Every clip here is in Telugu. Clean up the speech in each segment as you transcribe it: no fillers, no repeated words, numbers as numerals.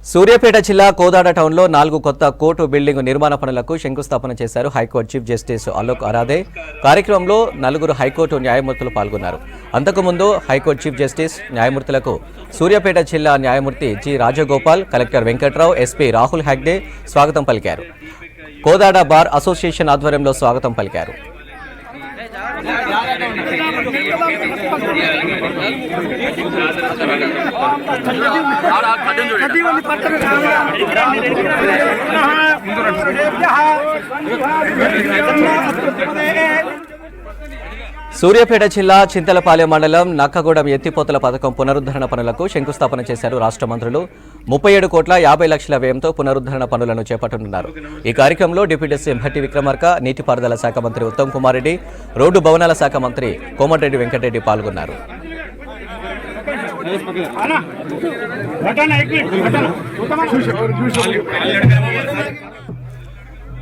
సూర్యాపేట జిల్లా కోదాడ టౌన్లో 4 కొత్త కోర్టు బిల్డింగ్ నిర్మాణ పనులకు శంకుస్థాపన చేశారు high court chief justice Alok Aradhe. కార్యక్రమంలో 4 హైకోర్టు న్యాయమూర్తులు పాల్గొన్నారు. అంతకుముందు హైకోర్టు చీఫ్ జస్టిస్ న్యాయమూర్తులకు సూర్యాపేట జిల్లా న్యాయమూర్తి G Rajagopal, collector Venkatrao, SP Rahul Hegde స్వాగతం పలికారు. కోదాడ బార్ అసోసియేషన్ ఆధ్వర్యంలో స్వాగతం పలికారు. సూర్యాపేట జిల్లా చింతలపాలెం మండలం నక్కగూడెం ఎత్తిపోతల పథకం పునరుద్ధరణ పనులకు శంకుస్థాపన చేశారు రాష్ట్ర మంత్రులు. 37,50,00,000 వ్యయంతో పునరుద్ధరణ పనులను చేపట్టనున్నారు. ఈ కార్యక్రమంలో డిప్యూటీ సీఎం భట్టి విక్రమార్క, నీటిపారుదల శాఖ మంత్రి ఉత్తమ్ కుమార్ రెడ్డి, రోడ్డు భవనాల శాఖ మంత్రి కోమటిరెడ్డి వెంకటరెడ్డి పాల్గొన్నారు.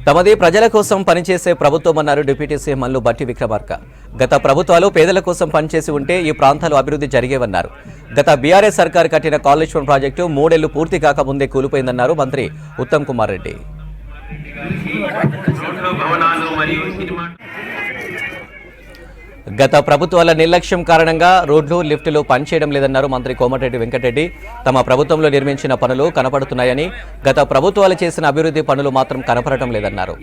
తమది ప్రజల కోసం పనిచేసే ప్రభుత్వమన్నారు డిప్యూటీ సీఎం మల్లు భట్టి విక్రమార్క. గత ప్రభుత్వాలు పేదల కోసం పనిచేసి ఉంటే ఈ ప్రాంతాలు అభివృద్ధి జరిగేవన్నారు. గత బీఆర్ఎస్ సర్కారు కట్టిన కాళేశ్వరం ప్రాజెక్టు 3 ఏళ్లు పూర్తి కాకముందే కూలిపోయిందన్నారు మంత్రి ఉత్తమ్ కుమార్ రెడ్డి. గత ప్రభుత్వాల నిర్లక్ష్యం కారణంగా రోడ్లు, లిఫ్టులు పనిచేయడం లేదన్నారు మంత్రి కోమటిరెడ్డి వెంకటరెడ్డి. తమ ప్రభుత్వంలో నిర్మించిన పనులు కనపడుతున్నాయని, గత ప్రభుత్వాలు చేసిన అభివృద్ధి పనులు మాత్రం కనపడటం లేదన్నారు.